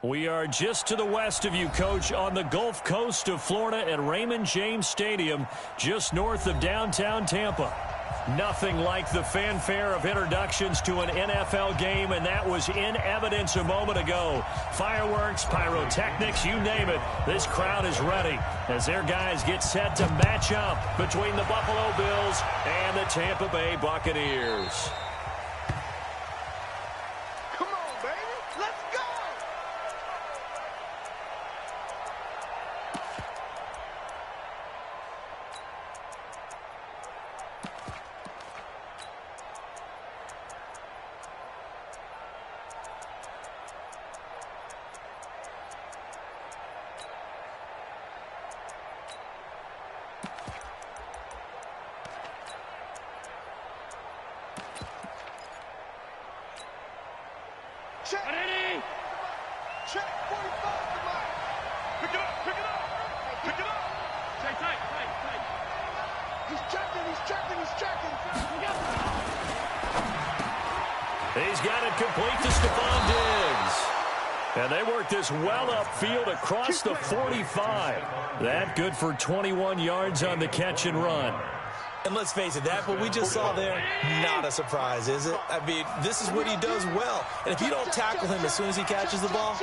We are just to the west of you, Coach, on the Gulf Coast of Florida at Raymond James Stadium, just north of downtown Tampa. Nothing like the fanfare of introductions to an NFL game, and that was in evidence a moment ago. Fireworks, pyrotechnics, you name it. This crowd is ready as their guys get set to match up between the Buffalo Bills and the Tampa Bay Buccaneers. Check. Ready? Check. 45 to line. Pick it up. Pick it up. Pick it up. Stay tight. Tight. He's checking. He's checking. He's checking. He's got it complete to Stephon Diggs. And they work this well upfield across the 45. That good for 21 yards on the catch and run. And let's face it, that what we just saw there, not a surprise, is it? I mean, this is what he does well. And if you don't tackle him as soon as he catches the ball,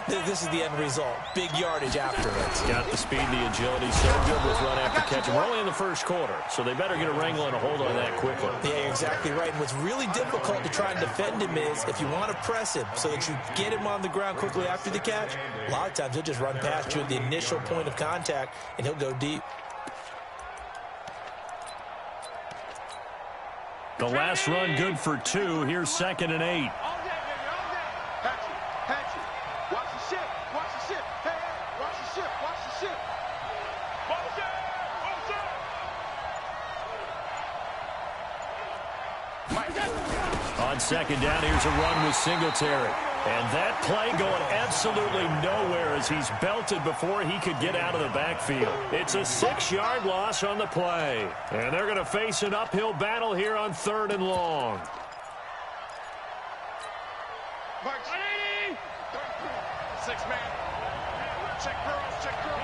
this is the end result. Big yardage after it. He's got the speed and the agility, so good with run after catch. And we're only in the first quarter, so they better get a wrangle and a hold on that quickly. Yeah, you're exactly right. And what's really difficult to try and defend him is if you want to press him so that you get him on the ground quickly after the catch, a lot of times he'll just run past you at the initial point of contact, and he'll go deep. The last run good for 2. Here's 2nd and 8. All day, baby, all day. Hatchet. Watch the ship. Watch the ship. Hey, watch the ship. Watch the ship. Watch the ship. On 2nd down, here's a run with Singletary. And that play going absolutely nowhere as he's belted before he could get out of the backfield. It's a 6-yard loss on the play. And they're going to face an uphill battle here on 3rd and long. March. 6-man. Check girls. Check girls.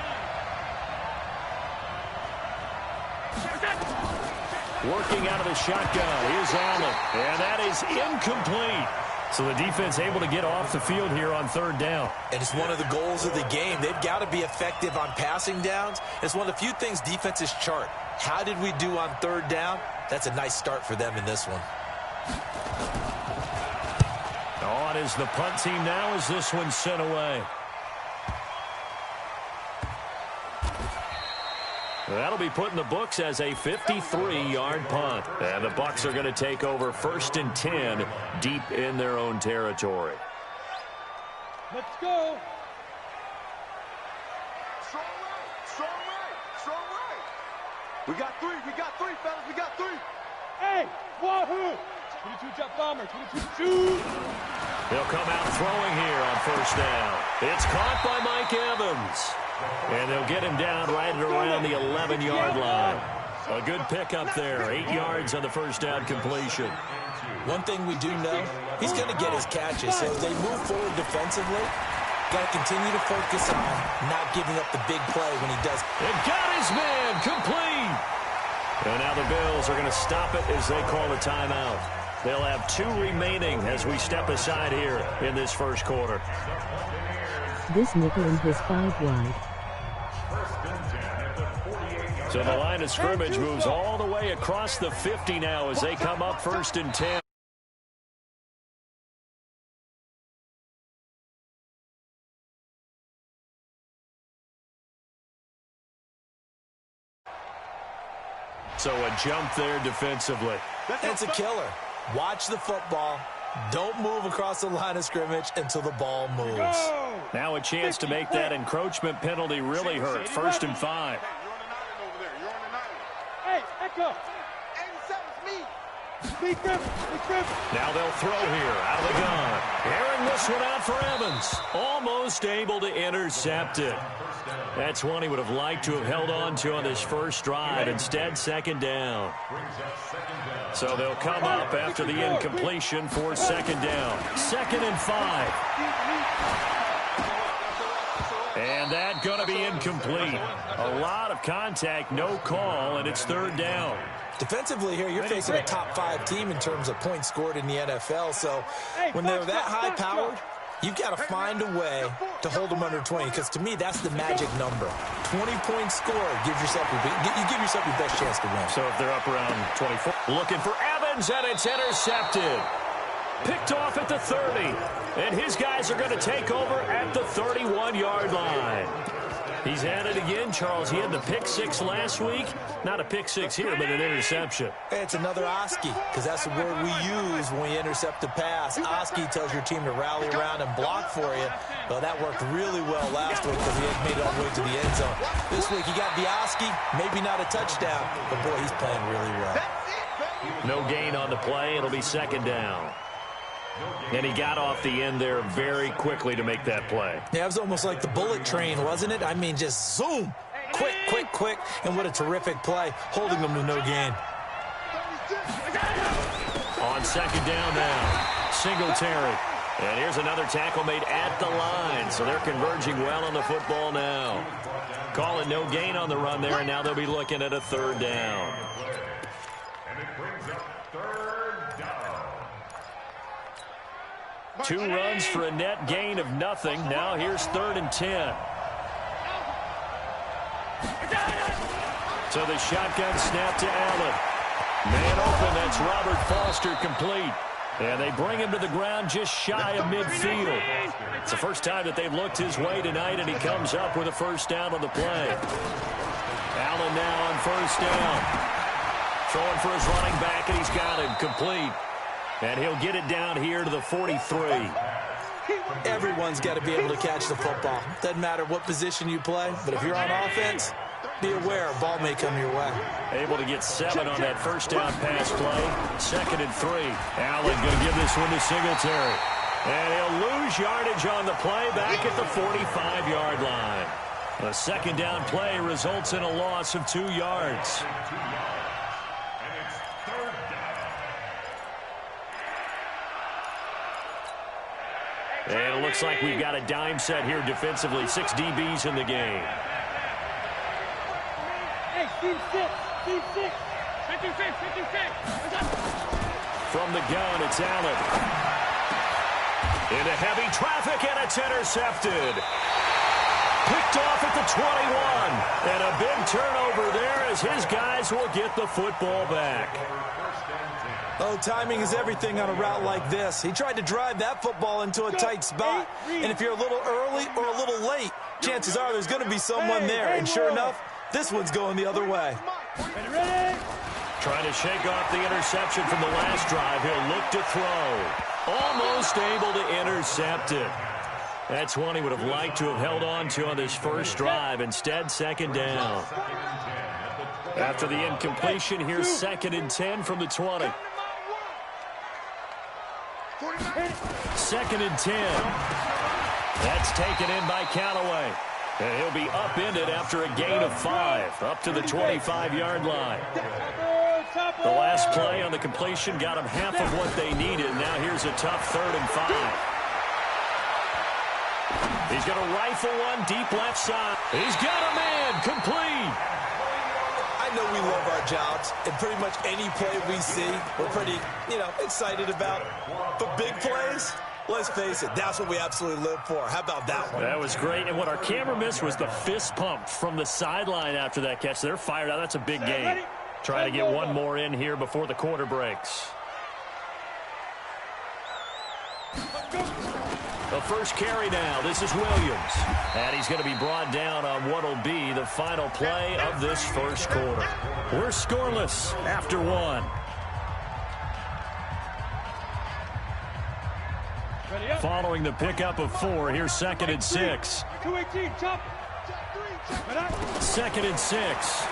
Working out of the shotgun. Here's Allen. And that is incomplete. So the defense able to get off the field here on 3rd down. And it's one of the goals of the game. They've got to be effective on passing downs. It's one of the few things defenses chart. How did we do on 3rd down? That's a nice start for them in this one. On is the punt team now as this one's sent away. That'll be put in the books as a 53-yard punt. And the Bucs are going to take over 1st and 10 deep in their own territory. Let's go. Strong right. Strong right. Strong right. We got 3, fellas. We got 3. Hey, wahoo. 22 jet bomber. 22 shoot. They'll come out throwing here on first down. It's caught by Mike Evans. And they'll get him down right at around the 11-yard line. A good pickup there. 8 yards on the first down completion. One thing we do know, he's going to get his catches. So as they move forward defensively, got to continue to focus on not giving up the big play when he does. And got his man complete. And now the Bills are going to stop it as they call a timeout. They'll have 2 remaining as we step aside here in this first quarter. This nickel is 5 wide. So the line of scrimmage moves all the way across the 50 now as they come up 1st and 10. So a jump there defensively. That's a killer. Watch the football. Don't move across the line of scrimmage until the ball moves. Now a chance to make that encroachment penalty really hurt. 1st and 5. Hey, echo. 87's me. Now they'll throw here out of the gun. Airing this one out for Evans. Almost able to intercept it. That's one he would have liked to have held on to on this first drive. Instead, 2nd down. So they'll come up after the incompletion for 2nd down. 2nd and 5. And that going to be incomplete. A lot of contact, no call, and it's 3rd down. Defensively here, you're facing a top 5 team in terms of points scored in the NFL. So when they're that high-powered, you've got to find a way to hold them under 20, because to me, that's the magic number. 20 points scored, you give yourself your best chance to win. So if they're up around 24, looking for Evans, and it's intercepted. Picked off at the 30, and his guys are going to take over at the 31-yard line. He's at it again, Charles. He had the pick 6 last week. Not a pick 6 here, but an interception. It's another Oski, because that's the word we use when we intercept a pass. Oski tells your team to rally around and block for you. Well, that worked really well last week because he had made it all the way to the end zone. This week he got the Oski, maybe not a touchdown, but boy, he's playing really well. No gain on the play. It'll be 2nd down. And he got off the end there very quickly to make that play. Yeah, it was almost like the bullet train, wasn't it? I mean, just zoom. Quick, quick, quick. And what a terrific play, holding them to no gain. On 2nd down now, Singletary. And here's another tackle made at the line. So they're converging well on the football now. Call it no gain on the run there, and now they'll be looking at a 3rd down. And it brings up 3rd down. 2 runs for a net gain of nothing. Now here's 3rd and 10. So the shotgun snap to Allen. Man open, that's Robert Foster complete. And they bring him to the ground just shy of midfield. It's the first time that they've looked his way tonight, and he comes up with a 1st down on the play. Allen now on 1st down. Throwing for his running back, and he's got him complete. And he'll get it down here to the 43. Everyone's got to be able to catch the football. Doesn't matter what position you play, but if you're on offense, be aware a ball may come your way. Able to get 7 on that 1st down pass play. 2nd and 3. Allen going to give this one to Singletary. And he'll lose yardage on the play back at the 45-yard line. A 2nd down play results in a loss of 2 yards. And it looks like we've got a dime set here defensively. 6 DBs in the game. Hey, team 6. 56. From the gun, it's Allen. Into heavy traffic, and it's intercepted. Picked off at the 21. And a big turnover there as his guys will get the football back. Oh, timing is everything on a route like this. He tried to drive that football into a tight spot. And if you're a little early or a little late, chances are there's going to be someone there. And sure enough, this one's going the other way. Trying to shake off the interception from the last drive. He'll look to throw. Almost able to intercept it. That's one he would have liked to have held on to on this first drive. Instead, 2nd down. After the incompletion, here's 2nd and 10 from the 20. Second and 10. That's taken in by Callaway. And he'll be upended after a gain of 5, up to the 25-yard line. The last play on the completion got them half of what they needed. Now here's a tough 3rd and 5. He's going to rifle one deep left side. He's got a man complete. I know we love our jobs, and pretty much any play we see, we're pretty, excited about. But big plays, let's face it, that's what we absolutely live for. How about that one? That was great, and what our camera missed was the fist pump from the sideline after that catch. They're fired out. That's a big gain. Trying to get one more in here before the quarter breaks. The first carry now. This is Williams. And he's going to be brought down on what will be the final play of this first quarter. We're scoreless after 1. Following the pickup of 4, here's 2nd and 6. 2nd and 6.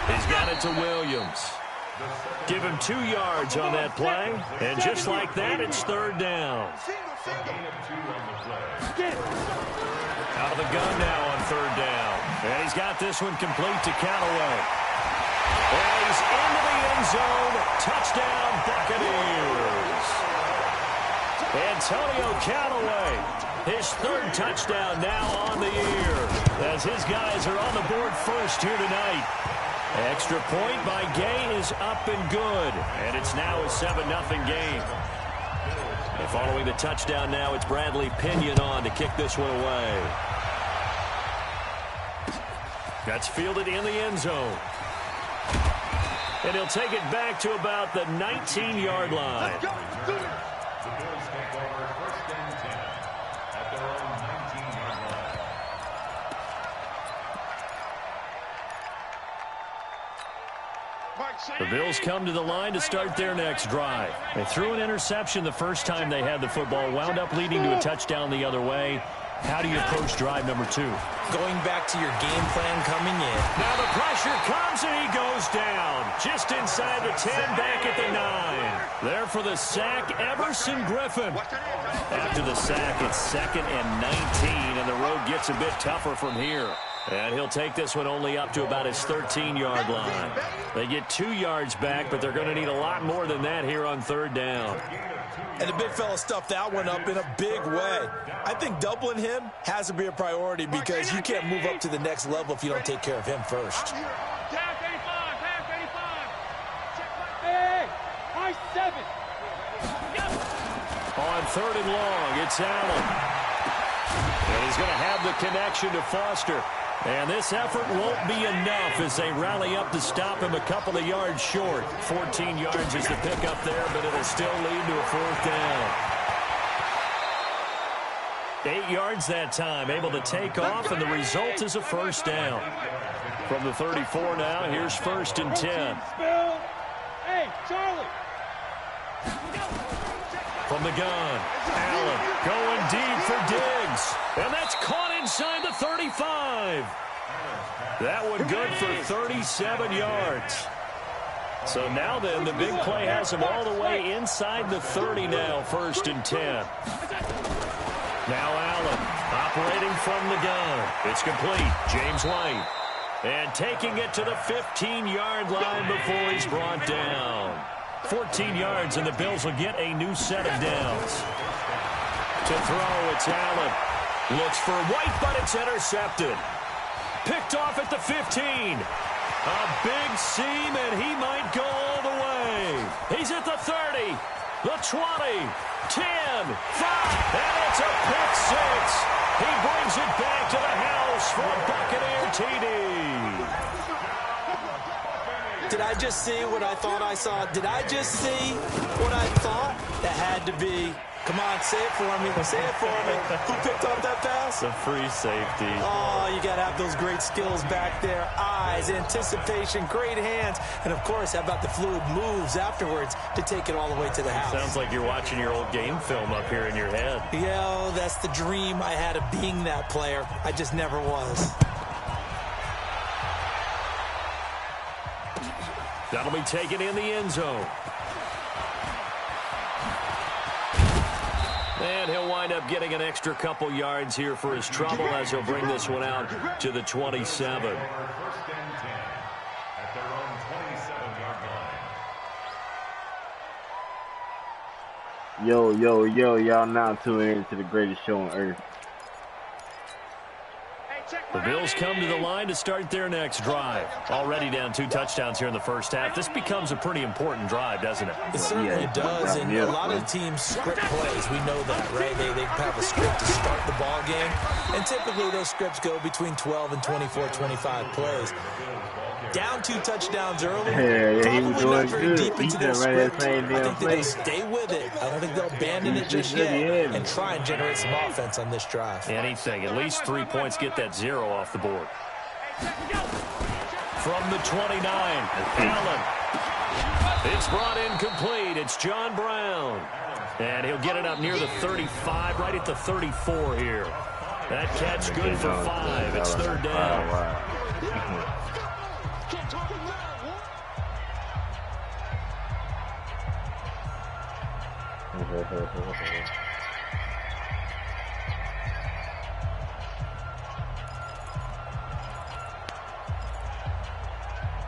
He's got it to Williams. Give him 2 yards on that play, and just like that, it's 3rd down. Out of the gun now on 3rd down. And he's got this one complete to Callaway. And he's into the end zone. Touchdown, Buccaneers. Antonio Callaway, his 3rd touchdown now on the year, as his guys are on the board first here tonight. Extra point by Gay is up and good, and it's now a 7-0 game. And following the touchdown now, it's Bradley Pinion on to kick this one away. That's fielded in the end zone. And he'll take it back to about the 19-yard line. The Bills come to the line to start their next drive. They threw an interception the first time they had the football, wound up leading to a touchdown the other way. How do you approach drive number 2? Going back to your game plan coming in. Now the pressure comes and he goes down. Just inside the 10, back at the 9. There for the sack, Everson Griffin. After the sack, it's 2nd and 19, and the road gets a bit tougher from here. And he'll take this one only up to about his 13-yard line. They get 2 yards back, but they're going to need a lot more than that here on 3rd down. And the big fella stuffed that one up in a big way. I think doubling him has to be a priority because you can't move up to the next level if you don't take care of him first. On 3rd and long, it's Allen. And he's going to have the connection to Foster. And this effort won't be enough as they rally up to stop him a couple of yards short. 14 yards is the pickup there, but it'll still lead to a 4th down. 8 yards that time, able to take off, and the result is a 1st down. From the 34 now, here's 1st and 10. Hey, Charlie. From the gun, Allen going deep for Diggs. And that's caught inside the 35. That one good for 37 yards. So now then, the big play has him all the way inside the 30 now, 1st and 10. Now Allen operating from the gun. It's complete. James White. And taking it to the 15-yard line before he's brought down. 14 yards, and the Bills will get a new set of downs. To throw, it's Allen. Looks for White, but it's intercepted. Picked off at the 15. A big seam, and he might go all the way. He's at the 30, the 20, 10, 5, and it's a pick 6. He brings it back to the house for a Buccaneer TD. Did I just see what I thought I saw? Did I just see what I thought? That had to be. Come on, say it for me. Say it for me. Who picked up that pass? The free safety. Oh, you got to have those great skills back there. Eyes, anticipation, great hands. And, of course, how about the fluid moves afterwards to take it all the way to the house? Sounds like you're watching your old game film up here in your head. Yeah, that's the dream I had of being that player. I just never was. That'll be taken in the end zone. And he'll wind up getting an extra couple yards here for his trouble as he'll bring this one out to the 27. Yo, y'all now tuning in to the greatest show on earth. The Bills come to the line to start their next drive. Already down 2 touchdowns here in the first half. This becomes a pretty important drive, doesn't it? It certainly does, and a lot of the teams script plays. We know that, right? They have a script to start the ball game, and typically those scripts go between 12 and 24, 25 plays. Down 2 touchdowns early, probably not very deep into their script. I think they'll stay with it. I don't think they'll abandon it just yet and try and generate some offense on this drive. Anything. At least 3 points, get that 0 off the board. From the 29, Allen. It's brought in complete. It's John Brown. And he'll get it up near the 35, right at the 34 here. That catch good for 5. It's 3rd down.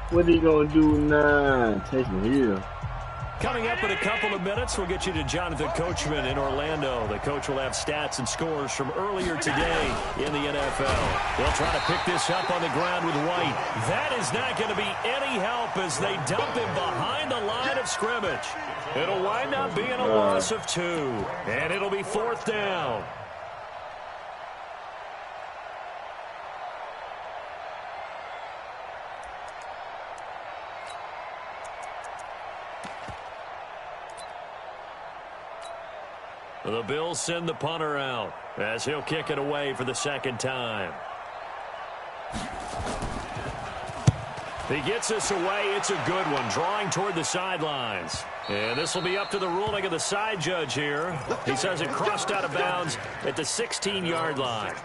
What are you gonna do now? Taysom Hill. Coming up in a couple of minutes, we'll get you to Jonathan Coachman in Orlando. The coach will have stats and scores from earlier today in the NFL. They'll try to pick this up on the ground with White. That is not going to be any help as they dump him behind the line of scrimmage. It'll wind up being a loss of 2, and it'll be 4th down. The Bills send the punter out as he'll kick it away for the 2nd time. He gets this away. It's a good one, drawing toward the sidelines. And this will be up to the ruling of the side judge here. He says it crossed out of bounds at the 16-yard line.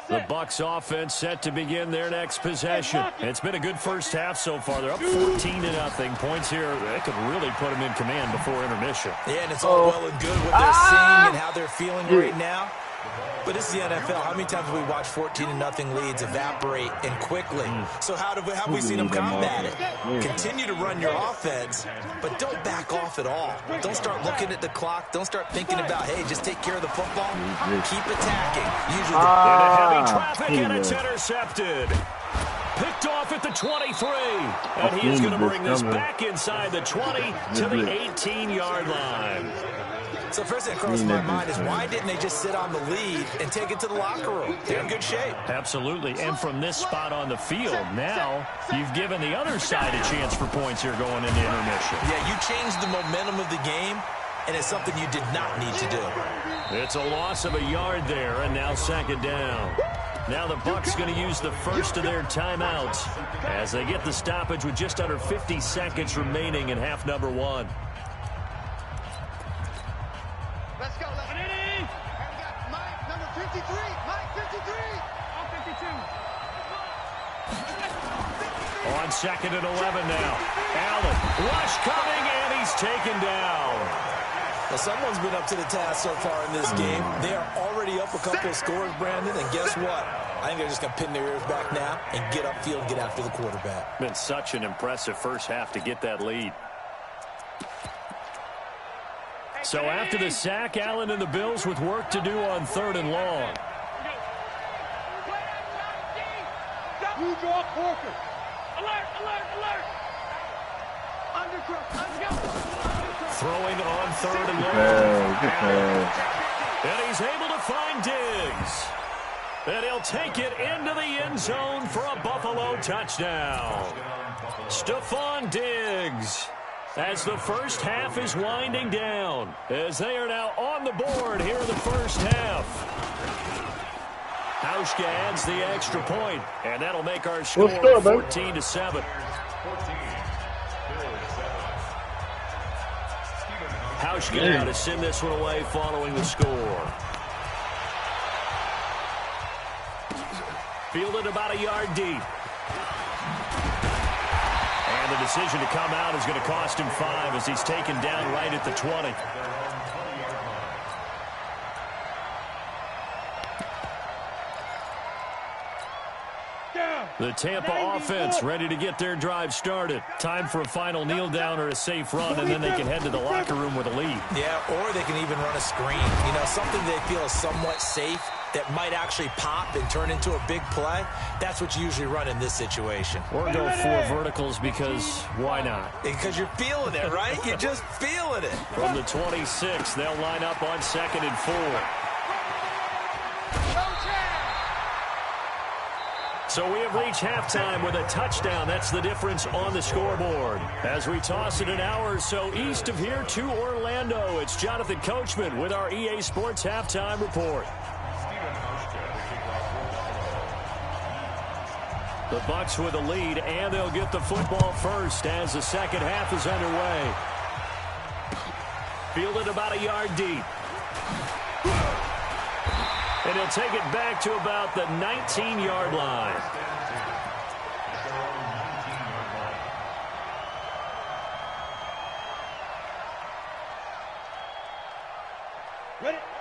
The Bucs offense set to begin their next possession. It's been a good first half so far. They're up 14-0. Points here, they could really put them in command before intermission. Yeah, and it's all well and good what they're seeing and how they're feeling right now. But it's the NFL. How many times have we watched 14-0 leads evaporate and quickly? So how have we seen them combat it? Continue to run your offense, but don't back off at all. Don't start looking at the clock. Don't start thinking about, hey, just take care of the football. Keep attacking. Usually into heavy traffic, and it's intercepted. Picked off at the 23. And he is going to bring this back inside the 20 to the 18-yard line. So first thing that crosses my mind is why didn't they just sit on the lead and take it to the locker room? They're in good shape. Absolutely. And from this spot on the field, now you've given the other side a chance for points here going into intermission. Yeah, you changed the momentum of the game, and it's something you did not need to do. It's a loss of a yard there, and now 2nd down. Now the Bucs going to use the first of their timeouts as they get the stoppage with just under 50 seconds remaining in half number 1. Let's go. And we got Mike, number 53. Mike, 53. I'm 52. On 2nd and 11 now. Allen, rush coming, and he's taken down. Well, someone's been up to the task so far in this game. They are already up a couple of scores, Brandon, and guess what? I think they're just going to pin their ears back now and get upfield and get after the quarterback. Been such an impressive first half to get that lead. So after the sack, Allen and the Bills with work to do on 3rd and long. You draw Corker. Alert, alert, alert. Undercross, let's go. Throwing on 3rd and long. And he's able to find Diggs. And he'll take it into the end zone for a Buffalo touchdown. Stephon Diggs. As the first half is winding down, as they are now on the board here in the first half. Hauschka adds the extra point, and that'll make our score 14-7. Hauschka now to send this one away following the score. Fielded about a yard deep. And the decision to come out is going to cost him 5 as he's taken down right at the 20. The Tampa offense ready to get their drive started. Time for a final kneel down or a safe run, and then they can head to the locker room with a lead. Yeah, or they can even run a screen. You know, something they feel is somewhat safe that might actually pop and turn into a big play. That's what you usually run in this situation. Or go 4 verticals because why not? Because you're feeling it, right? You're just feeling it. From the 26, they'll line up on 2nd and 4. So we have reached halftime with a touchdown. That's the difference on the scoreboard. As we toss it an hour or so east of here to Orlando, it's Jonathan Coachman with our EA Sports Halftime Report. The Bucs with a lead, and they'll get the football first as the second half is underway. Fielded about a yard deep. And he'll take it back to about the 19-yard line.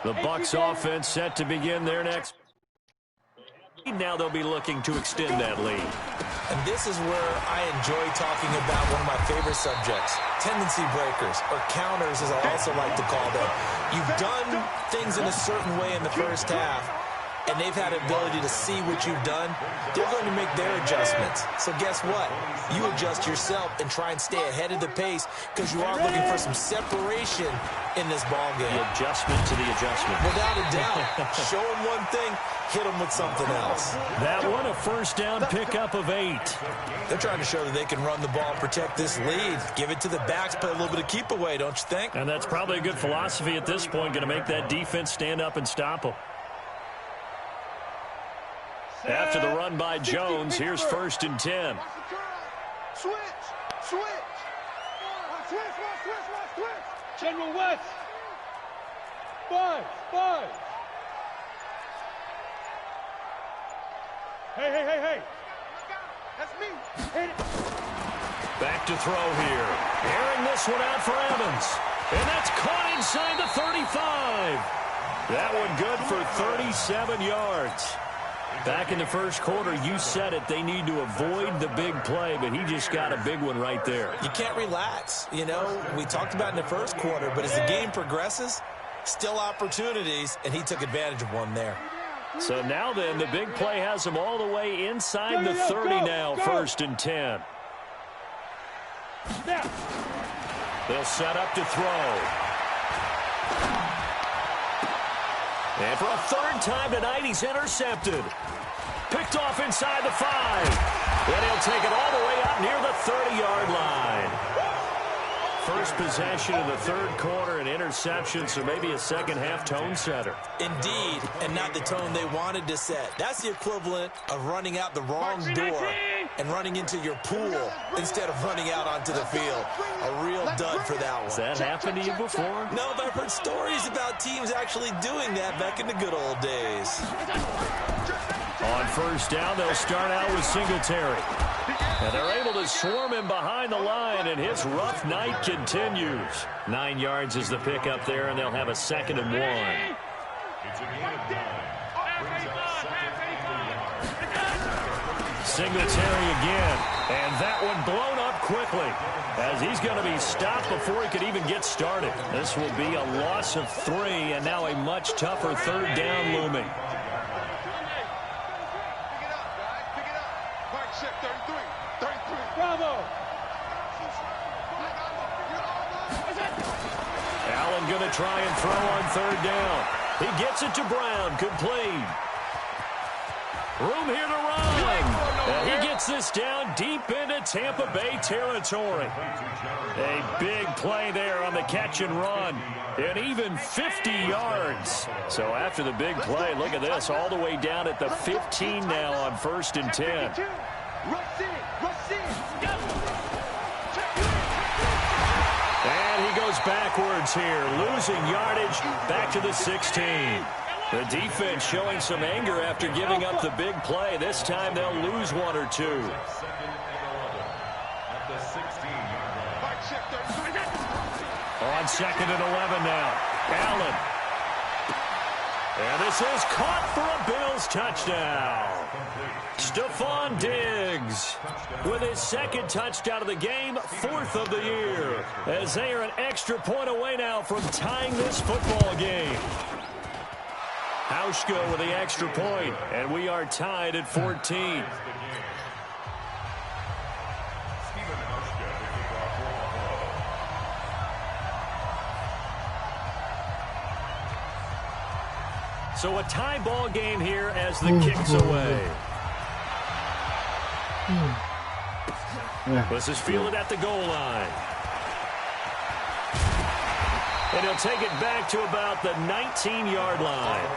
The Bucs offense set to begin their next. Now they'll be looking to extend that lead. And this is where I enjoy talking about one of my favorite subjects, tendency breakers, or counters as I also like to call them. You've done things in a certain way in the first half, and they've had the ability to see what you've done. They're going to make their adjustments. So guess what? You adjust yourself and try and stay ahead of the pace because you are looking for some separation in this ball game. The adjustment to the adjustment. Without a doubt. Show them one thing, hit them with something else. That one, a first down pickup of 8. They're trying to show that they can run the ball and protect this lead. Give it to the backs, play a little bit of keep away, don't you think? And that's probably a good philosophy at this point, going to make that defense stand up and stop them. After the run by Jones, here's 1st and 10. Switch. General West. 5. Hey. That's me. Hit it. Back to throw here. Airing this one out for Evans. And that's caught inside the 35. That one good for 37 yards. Back in the first quarter, you said it, they need to avoid the big play, but he just got a big one right there. You can't relax. You know, we talked about in the first quarter, but as the game progresses, still opportunities, and he took advantage of one there. So now then, the big play has him all the way inside the 30 now, 1st and 10. They'll set up to throw. And for a 3rd time tonight, he's intercepted. Picked off inside the 5. Then he'll take it all the way up near the 30-yard line. First possession of the 3rd quarter, an interception, so maybe a second-half tone setter. Indeed, and not the tone they wanted to set. That's the equivalent of running out the wrong door and running into your pool instead of running out onto the field. A real dud for that one. Has that happened to you before? No, but I've heard stories about teams actually doing that back in the good old days. On 1st down, they'll start out with Singletary. And they're able to swarm him behind the line, and his rough night continues. 9 yards is the pickup there, and they'll have a 2nd and 1. Singletary again, and that one blown up quickly as he's going to be stopped before he could even get started. This will be a loss of 3, and now a much tougher 3rd down looming. Bravo. Allen going to try and throw on 3rd down. He gets it to Brown, complete. Room here to run. And he gets this down deep into Tampa Bay territory. A big play there on the catch and run. And even 50 yards. So after the big play, look at this, all the way down at the 15 now on 1st and 10. And he goes backwards here, losing yardage back to the 16. The defense showing some anger after giving up the big play. This time they'll lose 1 or 2. On 2nd and 11 now. Allen. And this is caught for a Bills touchdown. Stephon Diggs with his 2nd touchdown of the game, 4th of the year, as they are an extra point away now from tying this football game. Hauschka with the extra point, and we are tied at 14. So a tie ball game here as the kick's away. This is fielded at the goal line. And he'll take it back to about the 19-yard line.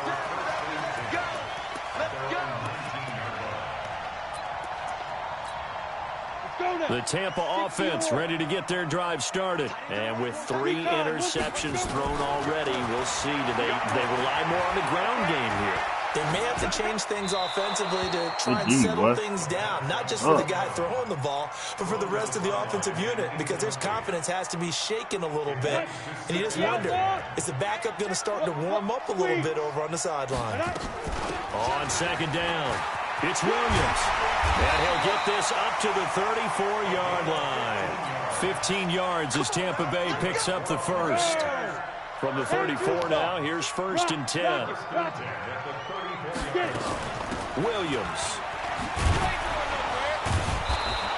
The Tampa offense ready to get their drive started. And with 3 interceptions thrown already, we'll see. Do they rely more on the ground game here? They may have to change things offensively to try and settle things down, not just for the guy throwing the ball, but for the rest of the offensive unit, because their confidence has to be shaken a little bit. And you just wonder, is the backup going to start to warm up a little bit over on the sideline? On 2nd down, it's Williams. And he'll get this up to the 34-yard line. 15 yards as Tampa Bay picks up the first. From the 34 now, here's 1st and 10. Williams.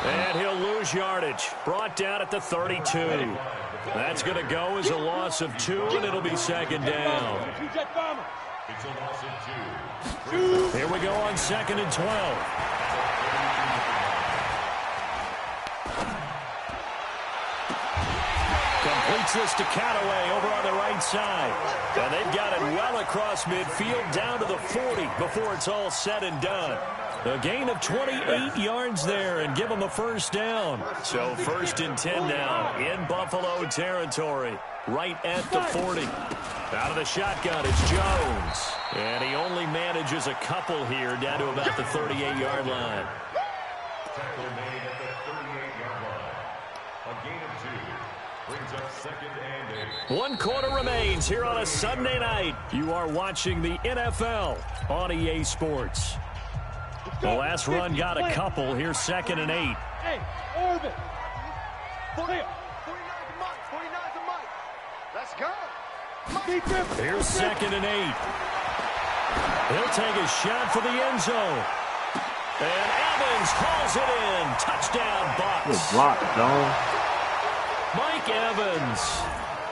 And he'll lose yardage. Brought down at the 32. That's going to go as a loss of 2, and it'll be 2nd down. Here we go on 2nd and 12. Completes this to Cataway over on the right side. And they've got it well across midfield down to the 40 before it's all said and done. A gain of 28 yards there and give them a 1st down. So 1st and 10 now in Buffalo territory, right at the 40. Out of the shotgun, it's Jones. And he only manages a couple here down to about the 38-yard line. Tackle made at the 38-yard line. A gain of 2. Brings up 2nd and 8. 1 quarter remains here on a Sunday night. You are watching the NFL on EA Sports. The last run got a couple. Here's 2nd and 8. Hey, Orbit. 49 to Mike. 49 to Mike. Let's go. Here's 2nd and 8. He'll take a shot for the end zone. And Evans hauls it in. Touchdown, Bucs. Good block, dog. Mike Evans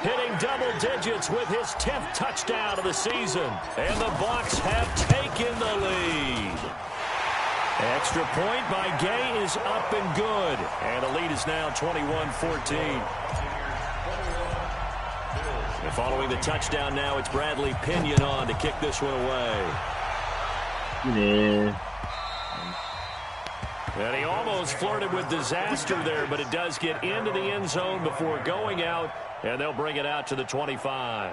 hitting double digits with his 10th touchdown of the season. And the Bucs have taken the lead. Extra point by Gay is up and good. And the lead is now 21-14. And following the touchdown now, it's Bradley Pinion on to kick this one away. Yeah. And he almost flirted with disaster there, but it does get into the end zone before going out, and they'll bring it out to the 25.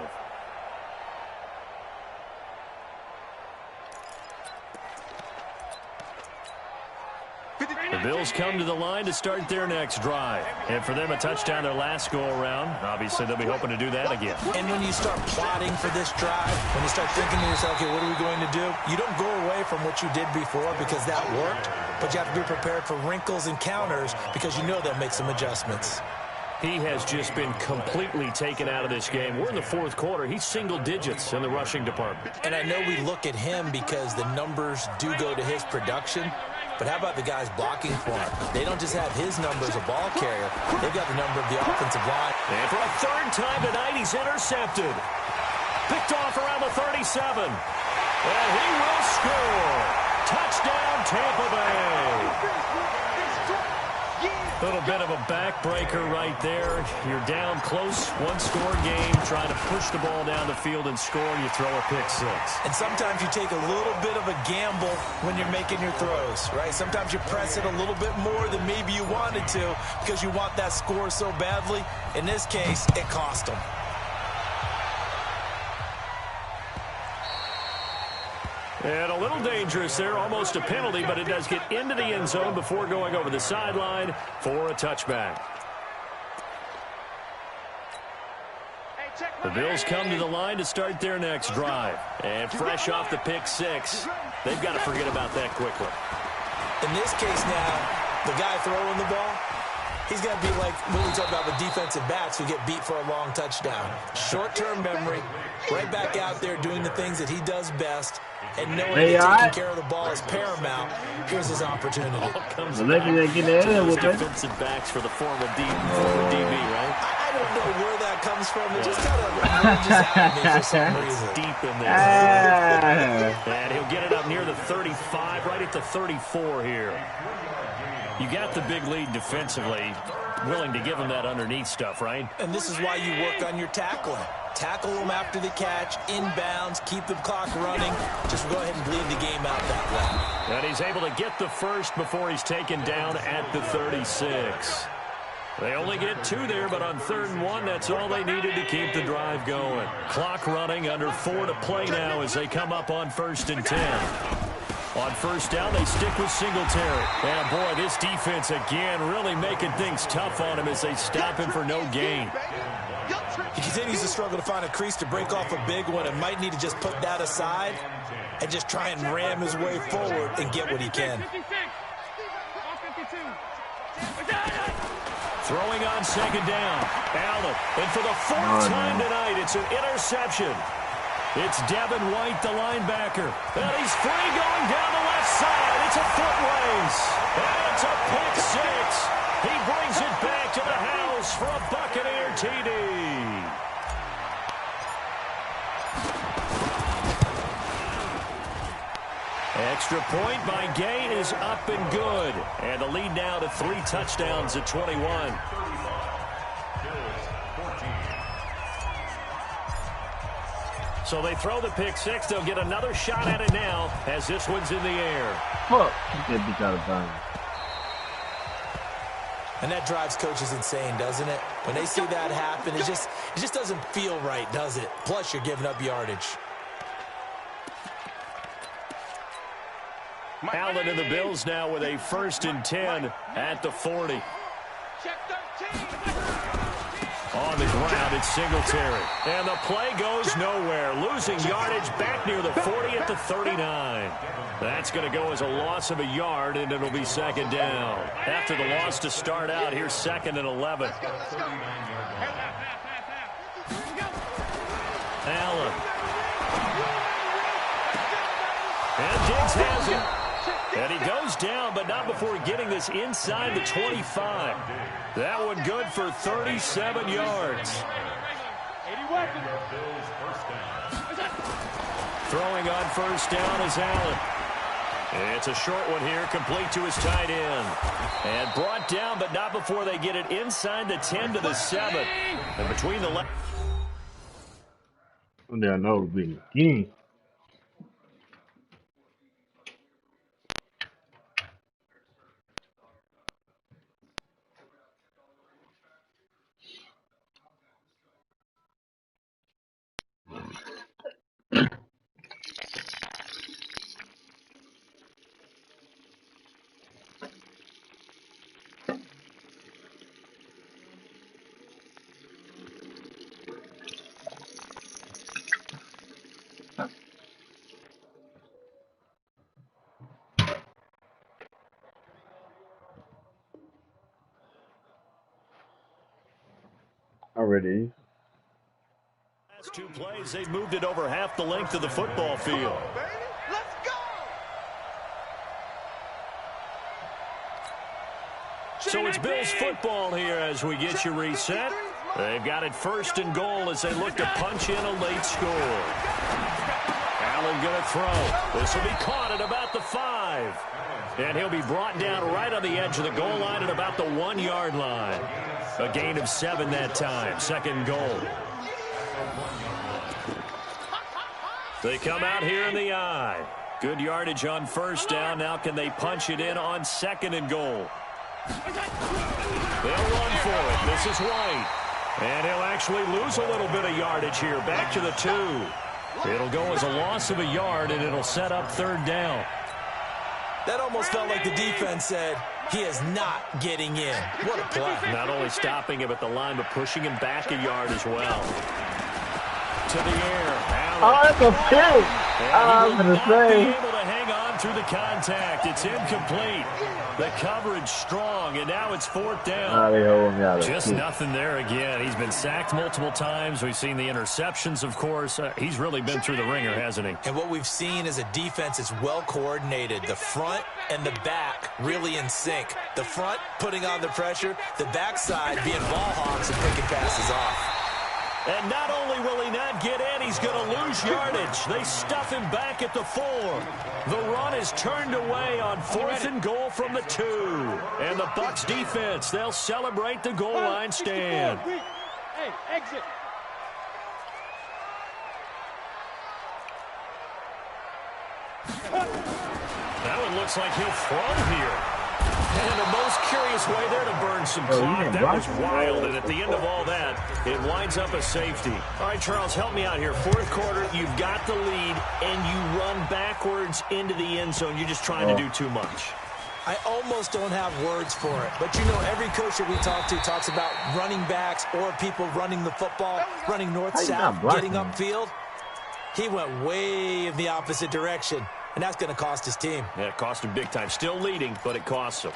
The Bills come to the line to start their next drive. And for them, a touchdown their last go-around. Obviously, they'll be hoping to do that again. And when you start plotting for this drive, when you start thinking to yourself, okay, what are we going to do? You don't go away from what you did before because that worked, but you have to be prepared for wrinkles and counters because you know they'll make some adjustments. He has just been completely taken out of this game. We're in the 4th quarter. He's single digits in the rushing department. And I know we look at him because the numbers do go to his production. But how about the guys blocking for him? They don't just have his number as a ball carrier. They've got the number of the offensive line. And for a 3rd time tonight, he's intercepted. Picked off around the 37. And he will score. Touchdown, Tampa Bay. A little bit of a backbreaker right there. You're down close, 1-score game, trying to push the ball down the field and score, and you throw a pick 6. And sometimes you take a little bit of a gamble when you're making your throws, right? Sometimes you press it a little bit more than maybe you wanted to because you want that score so badly. In this case, it cost them. And a little dangerous there, almost a penalty, but it does get into the end zone before going over the sideline for a touchback. The Bills come to the line to start their next drive. And fresh off the pick six, they've got to forget about that quickly. In this case now, the guy throwing the ball, he's got to be like what we talk about with defensive backs who get beat for a long touchdown. Short-term memory, right back out there doing the things that he does best, and knowing that taking care of the ball is paramount. Here's his opportunity. All comes back to those defensive backs for the former DB, right? I don't know where that comes from. It just kind of emerges out of me for some reason. Deep in there. And he'll get it up near the 35, right at the 34 here. You got the big lead defensively, willing to give him that underneath stuff, right? And this is why you work on your tackling. Tackle them after the catch, inbounds, keep the clock running. Just go ahead and bleed the game out that way. And he's able to get the first before he's taken down at the 36. They only get 2 there, but on 3rd and 1, that's all they needed to keep the drive going. Clock running, under 4 to play now as they come up on 1st and 10. On 1st down, they stick with Singletary. And boy, this defense again really making things tough on him as they stop him for no gain. He continues to struggle to find a crease to break off a big one and might need to just put that aside and just try and ram his way forward and get what he can. Throwing on 2nd down. Allen. And for the 4th time tonight, it's an interception. It's Devin White, the linebacker. And he's free going down the left side. It's a foot race. And it's a pick six. He brings it back to the house for a Buccaneer TD. Extra point by Gay is up and good. And the lead now to 3 touchdowns at 21. So they throw the pick six. They'll get another shot at it now as this one's in the air. Fuck. Get beat out of bounds. And that drives coaches insane, doesn't it? When they see that happen, it just doesn't feel right, does it? Plus, you're giving up yardage. Allen and the Bills now with a 1st and 10 at the 40. On the ground, it's Singletary. And the play goes nowhere. Losing yardage back near the 40 at the 39. That's going to go as a loss of a yard, and it'll be 2nd down. After the loss to start out, here's 2nd and 11. Allen. And Diggs has it. And he goes down, but not before getting this inside the 25. That one good for 37 yards. Throwing on 1st down is Allen. It's a short one here, complete to his tight end. And brought down, but not before they get it inside the 10 to the 7. And between the left. Yeah, no, big. Already. Last 2 plays, they've moved it over half the length of the football field. Let's go! So it's Bills football here as we get you reset. They've got it 1st and goal as they look to punch in a late score. Allen going to throw. This will be caught at about the 5. And he'll be brought down right on the edge of the goal line at about the 1-yard line. A gain of 7 that time. 2nd goal. They come out here in the eye. Good yardage on 1st down. Now can they punch it in on 2nd and goal? They'll run for it. This is White. And he'll actually lose a little bit of yardage here. Back to the 2. It'll go as a loss of a yard, and it'll set up 3rd down. That almost felt like the defense said, he is not getting in. What a play. Not only stopping him at the line, but pushing him back a yard as well. to the air. Allen. Oh, that's a pick. I was And he will going to not be say. able to hang on through the contact. It's incomplete. The coverage strong, and now it's fourth down. They hold me out of Just it. nothing there again. He's been sacked multiple times. We've seen the interceptions, of course. He's really been through the ringer, hasn't he? And what we've seen is a defense that's well coordinated. The front and the back really in sync. The front putting on the pressure, the backside being ball hawks and picking passes off. And not only will he not get in, he's going to lose yardage. They stuff him back at the 4. The run is turned away on 4th and goal from the 2. And the Bucs defense, they'll celebrate the goal line stand. Hey, exit. That one looks like he'll throw here. And the most curious way there to burn some clock. That was wild, and at the end of all that, it winds up a safety. All right, Charles, help me out here. Fourth quarter, you've got the lead, and you run backwards into the end zone. You're just trying to do too much. I almost don't have words for it. But, you know, every coach that we talk to talks about running backs or people running the football, running north-south, getting upfield. He went way in the opposite direction, and that's going to cost his team. Yeah, it cost him big time. Still leading, but it costs him.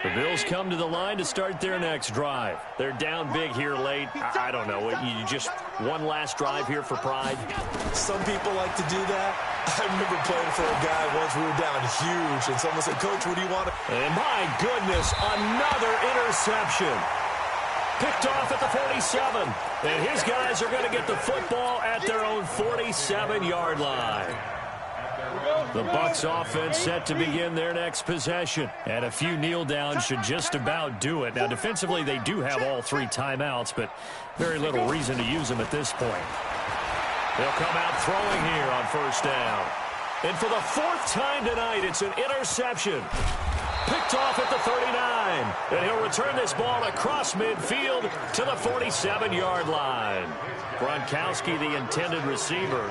The Bills come to the line to start their next drive. They're down big here late. I don't know. You just one last drive here for pride? Some people like to do that. I remember playing for a guy once. We were down huge, and someone said, Coach, what do you want? And my goodness, another interception. Picked off at the 47. And his guys are going to get the football at their own 47-yard line. The Bucs offense set to begin their next possession. And a few kneel downs should just about do it. Now, defensively, they do have all 3 timeouts, but very little reason to use them at this point. They'll come out throwing here on first down. And for the 4th time tonight, it's an interception. Picked off at the 39. And he'll return this ball across midfield to the 47-yard line. Gronkowski, the intended receiver.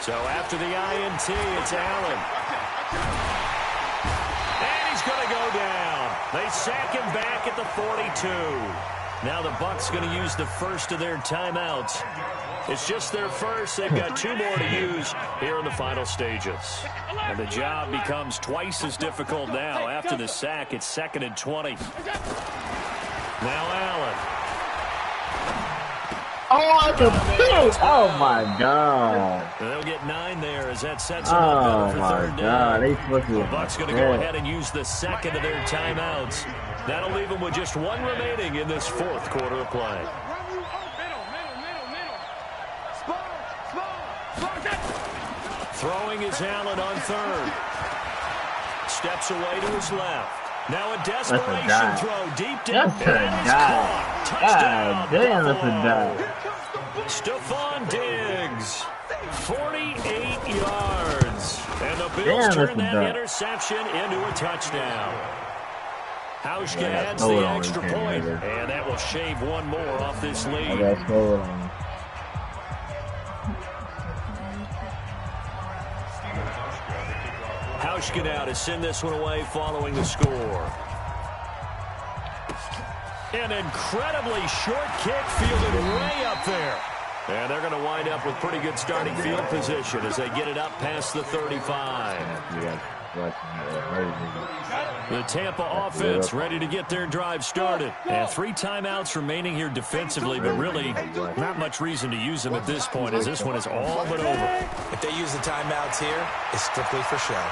So after the INT, it's Allen. And he's going to go down. They sack him back at the 42. Now the Bucs going to use the first of their timeouts. It's just their first. They've got 2 more to use here in the final stages. And the job becomes twice as difficult now. After the sack, it's 2nd and 20. Now Allen. Oh, it's a pick! Oh, my God. And they'll get 9 there as that sets them up better for 3rd down. They supposed to The Bucs going to go ahead and use the 2nd of their timeouts. That'll leave them with just 1 remaining in this 4th quarter of play. Throwing is Allen on 3rd. Steps away to his left. Now a desperation throw deep down. That's a dive. Touchdown. God damn, that's a dive. Stephon Diggs, 48 yards. And the Bills turn that interception into a touchdown. Hauschka adds the extra point, and that will shave 1 more off this lead. Hauschka now to send this one away following the score. An incredibly short kick fielded way up there. And they're going to wind up with pretty good starting field position as they get it up past the 35. The Tampa offense ready to get their drive started. And 3 timeouts remaining here defensively, but really not much reason to use them at this point as this one is all but over. If they use the timeouts here, it's strictly for show.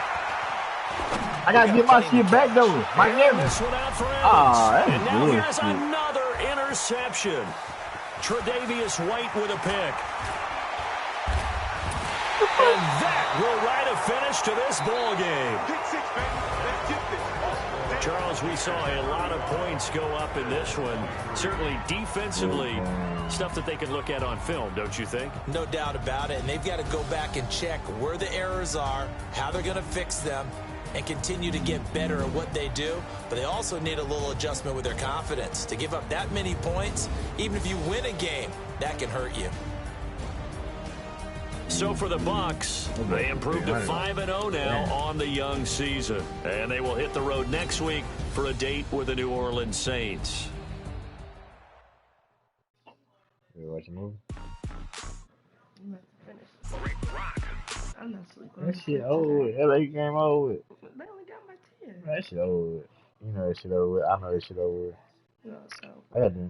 I got to get my shit back, though. My This one out for Evans. And now here's another interception. Tre'Davious White with a pick. And that will write a finish to this ball game. Charles, we saw a lot of points go up in this one. Certainly defensively, stuff that they can look at on film, don't you think? No doubt about it. And they've got to go back and check where the errors are, how they're going to fix them, and continue to get better at what they do. But they also need a little adjustment with their confidence. To give up that many points, even if you win a game, that can hurt you. So for the Bucks, they improved to 5-0 now on the young season. And they will hit the road next week for a date with the New Orleans Saints. You watch a movie? I'm about to finish. I'm not sleeping. That shit over with. LA game over with. They only got my 10. That shit over with. You know that shit over with. I know that shit over with. You know, so. I got them.